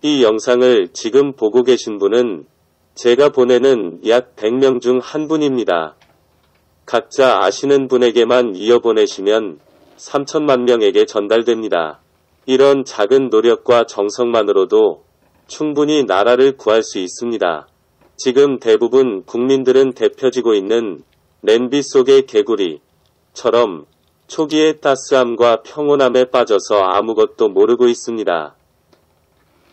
이 영상을 지금 보고 계신 분은 제가 보내는 약 100명 중 한 분입니다. 각자 아시는 분에게만 이어보내시면 3천만 명에게 전달됩니다. 이런 작은 노력과 정성만으로도 충분히 나라를 구할 수 있습니다. 지금 대부분 국민들은 데펴지고 있는 냄비 속의 개구리처럼 초기의 따스함과 평온함에 빠져서 아무것도 모르고 있습니다.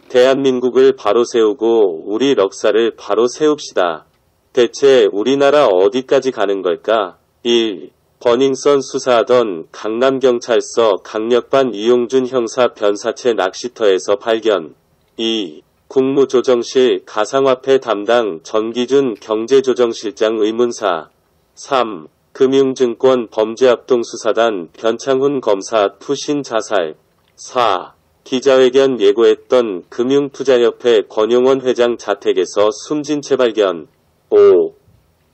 대한민국을 바로 세우고 우리 럭사를 바로 세웁시다. 대체 우리나라 어디까지 가는 걸까? 1. 버닝썬 수사하던 강남경찰서 강력반 이용준 형사 변사체 낚시터에서 발견. 2. 국무조정실 가상화폐 담당 전기준 경제조정실장 의문사. 3. 금융증권 범죄합동수사단 변창훈 검사 투신 자살. 4. 기자회견 예고했던 금융투자협회 권용원 회장 자택에서 숨진 채 발견. 5.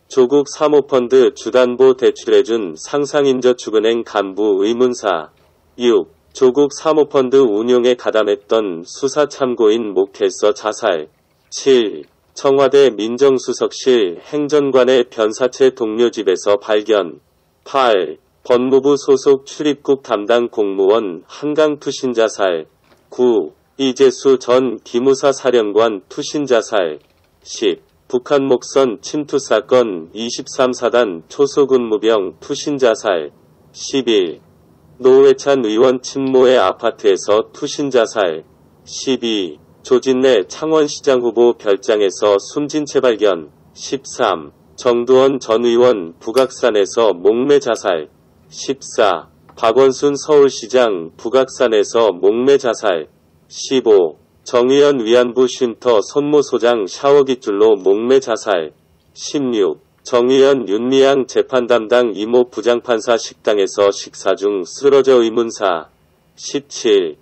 조국 사모펀드 주담보 대출해준 상상인저축은행 간부 의문사. 6. 조국 사모펀드 운용에 가담했던 수사참고인 목회서 자살. 7. 청와대 민정수석실 행정관의 변사체 동료 집에서 발견. 8. 법무부 소속 출입국 담당 공무원 한강 투신 자살. 9. 이재수 전 기무사 사령관 투신 자살. 10. 북한 목선 침투 사건 23사단 초소근무병 투신 자살. 11. 노회찬 의원 친모의 아파트에서 투신 자살. 12. 조진래 창원시장 후보 별장에서 숨진 채 발견. 13. 정두원 전 의원 북악산에서 목매 자살. 14. 박원순 서울시장 북악산에서 목매 자살. 15. 정의연 위안부 쉼터 손모소장 샤워기줄로 목매 자살. 16. 정의연 윤미향 재판담당 이모 부장판사 식당에서 식사 중 쓰러져 의문사. 17.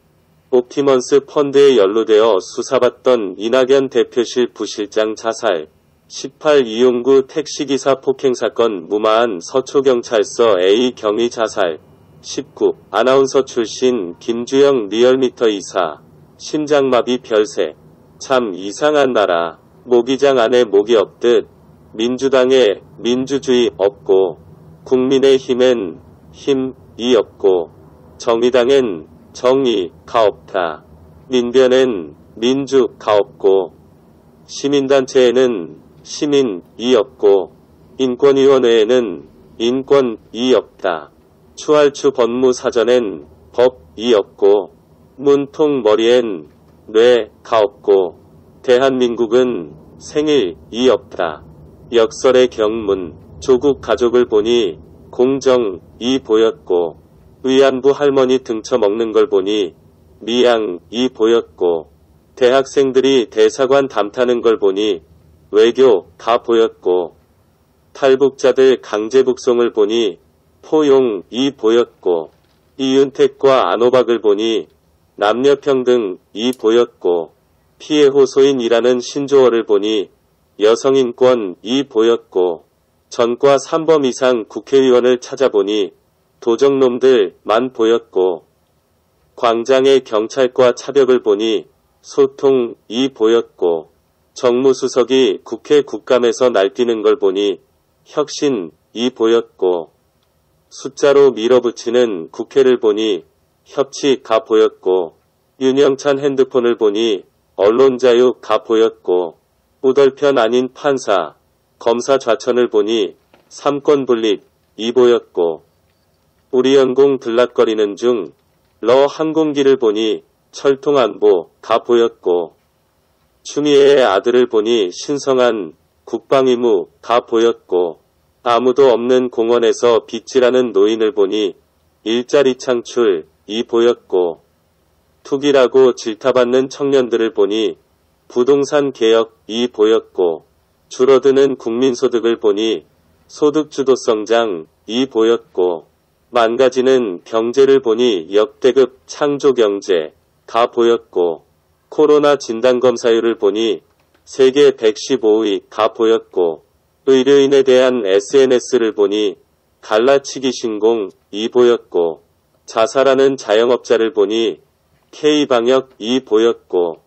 옵티먼스 펀드에 연루되어 수사받던 이낙연 대표실 부실장 자살. 18. 이용구 택시기사 폭행사건 무마한 서초경찰서 A 경위 자살. 19. 아나운서 출신 김주영 리얼미터 이사. 심장마비 별세. 참 이상한 나라. 모기장 안에 목이 없듯 민주당에 민주주의 없고 국민의힘엔 힘이 없고 정의당엔 정의가 없다. 민변엔 민주가 없고 시민단체에는 시민이 없고 인권위원회에는 인권이 없다. 추할추 법무사전엔 법이 없고 문통머리엔 뇌가 없고 대한민국은 생일이 없다. 역설의 경문. 조국 가족을 보니 공정이 보였고 위안부 할머니 등쳐먹는 걸 보니 미양이 보였고 대학생들이 대사관 담타는 걸 보니 외교가 보였고 탈북자들 강제북송을 보니 포용이 보였고 이윤택과 안호박을 보니 남녀평등이 보였고 피해 호소인이라는 신조어를 보니 여성인권이 보였고 전과 3범 이상 국회의원을 찾아보니 도적놈들만 보였고 광장의 경찰과 차벽을 보니 소통이 보였고 정무수석이 국회 국감에서 날뛰는 걸 보니 혁신이 보였고 숫자로 밀어붙이는 국회를 보니 협치가 보였고 윤영찬 핸드폰을 보니 언론자유가 보였고 우덜편 아닌 판사, 검사 좌천을 보니 삼권분립이 보였고 우리연공 들락거리는 중 러 항공기를 보니 철통안보가 보였고 추미애의 아들을 보니 신성한 국방의무가 보였고 아무도 없는 공원에서 빗질하는 노인을 보니 일자리 창출이 보였고 투기라고 질타받는 청년들을 보니 부동산 개혁이 보였고 줄어드는 국민소득을 보니 소득주도성장이 보였고 망가지는 경제를 보니 역대급 창조경제가 보였고 코로나 진단검사율을 보니 세계 115위가 보였고 의료인에 대한 SNS를 보니 갈라치기 신공이 보였고 자살하는 자영업자를 보니 K방역이 보였고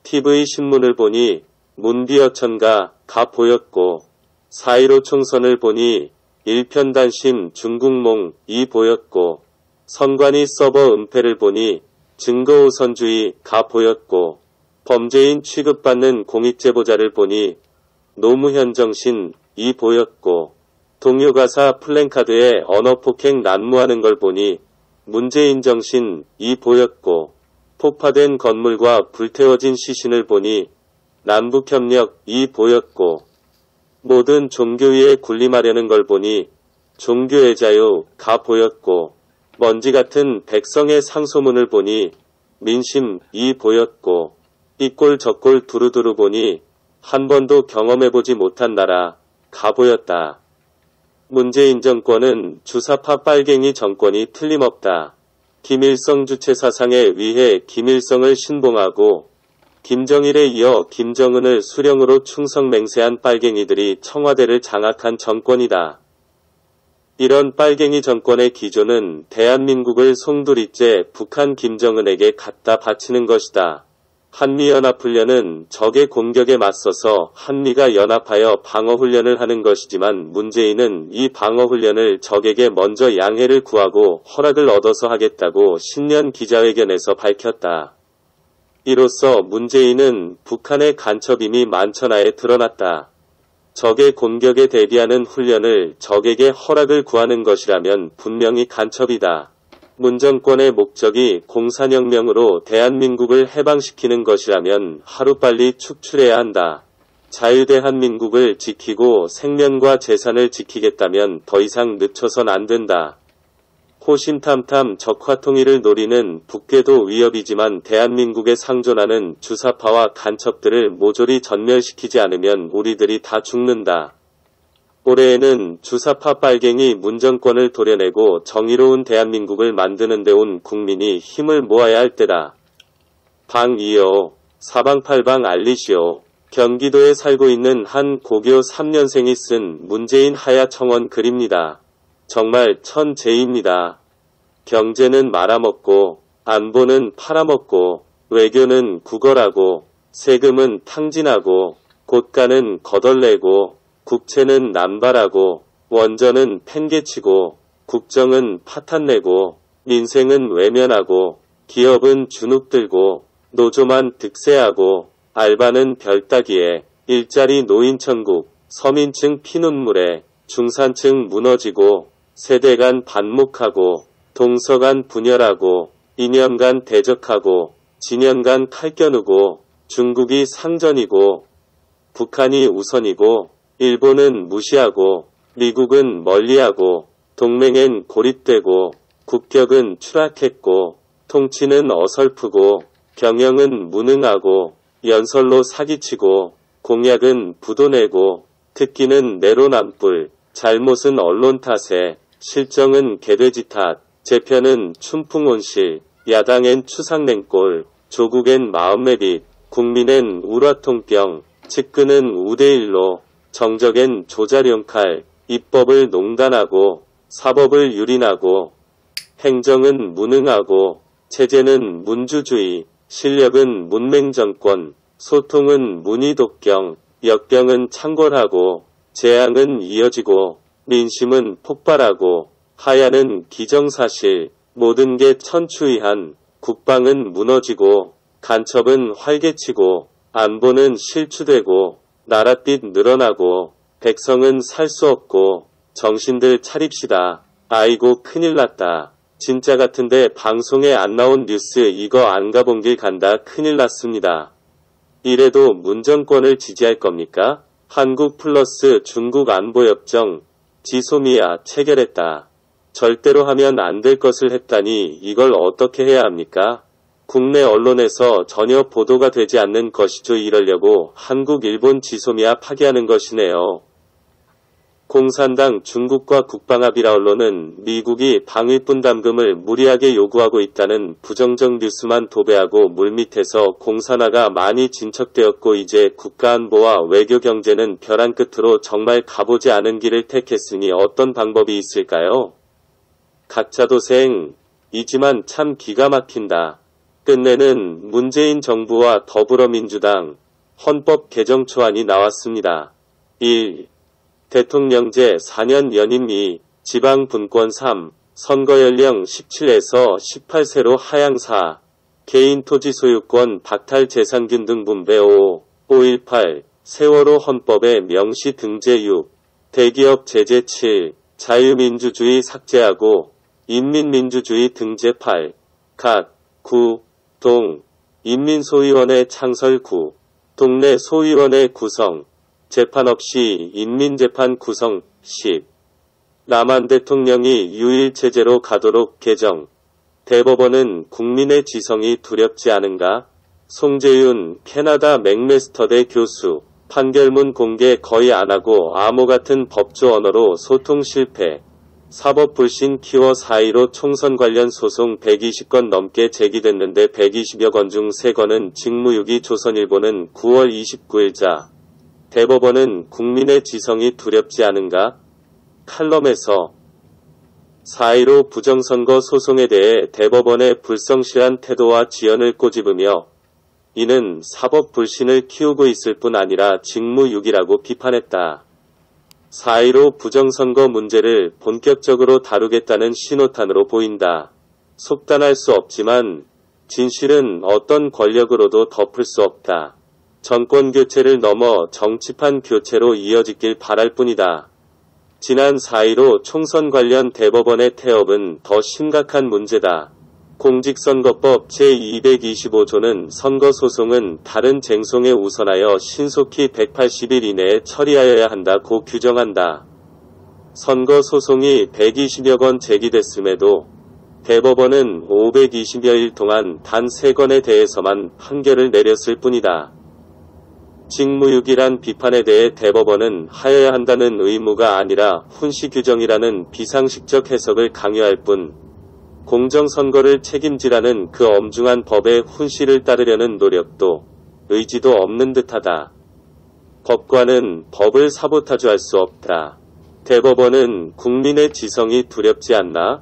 TV 신문을 보니 문비어천가 가 보였고 4.15 총선을 보니 일편단심 중국몽이 보였고 선관위 서버 은폐를 보니 증거우선주의가 보였고 범죄인 취급받는 공익제보자를 보니 노무현 정신이 보였고 동요가사 플랜카드에 언어폭행 난무하는 걸 보니 문재인 정신이 보였고 폭파된 건물과 불태워진 시신을 보니 남북협력이 보였고 모든 종교 위에 군림하려는 걸 보니 종교의 자유가 보였고 먼지 같은 백성의 상소문을 보니 민심이 보였고 이꼴 저꼴 두루두루 보니 한 번도 경험해보지 못한 나라가 보였다. 문재인 정권은 주사파 빨갱이 정권이 틀림없다. 김일성 주체 사상에 의해 김일성을 신봉하고 김정일에 이어 김정은을 수령으로 충성맹세한 빨갱이들이 청와대를 장악한 정권이다. 이런 빨갱이 정권의 기조는 대한민국을 송두리째 북한 김정은에게 갖다 바치는 것이다. 한미연합훈련은 적의 공격에 맞서서 한미가 연합하여 방어훈련을 하는 것이지만 문재인은 이 방어훈련을 적에게 먼저 양해를 구하고 허락을 얻어서 하겠다고 신년 기자회견에서 밝혔다. 이로써 문재인은 북한의 간첩임이 만천하에 드러났다. 적의 공격에 대비하는 훈련을 적에게 허락을 구하는 것이라면 분명히 간첩이다. 문 정권의 목적이 공산혁명으로 대한민국을 해방시키는 것이라면 하루빨리 축출해야 한다. 자유대한민국을 지키고 생명과 재산을 지키겠다면 더 이상 늦춰선 안 된다. 호심탐탐 적화통일을 노리는 북괴도 위협이지만 대한민국에 상존하는 주사파와 간첩들을 모조리 전멸시키지 않으면 우리들이 다 죽는다. 올해에는 주사파 빨갱이 문정권을 도려내고 정의로운 대한민국을 만드는 데 온 국민이 힘을 모아야 할 때다. 방이요. 사방팔방 알리시오. 경기도에 살고 있는 한 고교 3년생이 쓴 문재인 하야 청원 글입니다. 정말 천재입니다. 경제는 말아먹고 안보는 팔아먹고 외교는 구걸하고 세금은 탕진하고 곳간은 거덜내고 국채는 남발하고 원전은 팽개치고 국정은 파탄내고 민생은 외면하고 기업은 주눅들고 노조만 득세하고 알바는 별따기에 일자리 노인천국 서민층 피눈물에 중산층 무너지고 세대 간 반목하고 동서 간 분열하고 이념 간 대적하고 진영 간 칼겨누고 중국이 상전이고 북한이 우선이고 일본은 무시하고 미국은 멀리하고 동맹엔 고립되고 국격은 추락했고 통치는 어설프고 경영은 무능하고 연설로 사기치고 공약은 부도내고 특기는 내로남불 잘못은 언론 탓에 실정은 개돼지 탓 재편은 춘풍온실 야당엔 추상냉골 조국엔 마음매빗 국민엔 우라통병 측근은 우대일로 정적엔 조자룡칼 입법을 농단하고 사법을 유린하고 행정은 무능하고 체제는 문주주의 실력은 문맹정권 소통은 문의독경 역병은 창궐하고 재앙은 이어지고 민심은 폭발하고 하야는 기정사실 모든 게 천추이한 국방은 무너지고 간첩은 활개치고 안보는 실추되고 나랏빛 늘어나고 백성은 살 수 없고 정신들 차립시다. 아이고 큰일 났다. 진짜 같은데 방송에 안 나온 뉴스 이거 안 가본 길 간다. 큰일 났습니다. 이래도 문정권을 지지할 겁니까? 한국 플러스 중국 안보협정 지소미아 체결했다. 절대로 하면 안 될 것을 했다니 이걸 어떻게 해야 합니까? 국내 언론에서 전혀 보도가 되지 않는 것이죠. 이러려고 한국 일본 지소미아 파기하는 것이네요. 공산당 중국과 국방합의라 언론은 미국이 방위분 담금을 무리하게 요구하고 있다는 부정적 뉴스만 도배하고 물밑에서 공산화가 많이 진척되었고 이제 국가안보와 외교경제는 벼랑 끝으로 정말 가보지 않은 길을 택했으니 어떤 방법이 있을까요? 각자 도생이지만 참 기가 막힌다. 끝내는 문재인 정부와 더불어민주당 헌법 개정 초안이 나왔습니다. 1. 대통령제 4년 연임 2. 지방분권 3. 선거연령 17에서 18세로 하향 4. 개인 토지 소유권 박탈 재산균 등 분배 5. 5.18 세월호 헌법에 명시 등재 6. 대기업 제재 7. 자유민주주의 삭제하고 인민민주주의 등재 8. 각 9. 동 인민소위원회 창설 9. 동네 소위원회 구성 재판 없이 인민재판 구성 10. 남한 대통령이 유일체제로 가도록 개정. 대법원은 국민의 지성이 두렵지 않은가? 송재윤 캐나다 맥메스터대 교수. 판결문 공개 거의 안하고 암호 같은 법조 언어로 소통 실패. 사법 불신 키워 4.15 총선 관련 소송 120건 넘게 제기됐는데 120여 건 중 3건은 직무유기. 조선일보는 9월 29일자. 대법원은 국민의 지성이 두렵지 않은가? 칼럼에서 4.15 부정선거 소송에 대해 대법원의 불성실한 태도와 지연을 꼬집으며 이는 사법 불신을 키우고 있을 뿐 아니라 직무유기라고 비판했다. 4.15 부정선거 문제를 본격적으로 다루겠다는 신호탄으로 보인다. 속단할 수 없지만 진실은 어떤 권력으로도 덮을 수 없다. 정권 교체를 넘어 정치판 교체로 이어지길 바랄 뿐이다. 지난 4.15 총선 관련 대법원의 태업은 더 심각한 문제다. 공직선거법 제225조는 선거소송은 다른 쟁송에 우선하여 신속히 180일 이내에 처리하여야 한다고 규정한다. 선거소송이 120여 건 제기됐음에도 대법원은 520여일 동안 단 3건에 대해서만 판결을 내렸을 뿐이다. 직무유기란 비판에 대해 대법원은 하여야 한다는 의무가 아니라 훈시 규정이라는 비상식적 해석을 강요할 뿐 공정선거를 책임지라는 그 엄중한 법의 훈시를 따르려는 노력도 의지도 없는 듯하다. 법관은 법을 사보타주할 수 없다. 대법원은 국민의 지성이 두렵지 않나?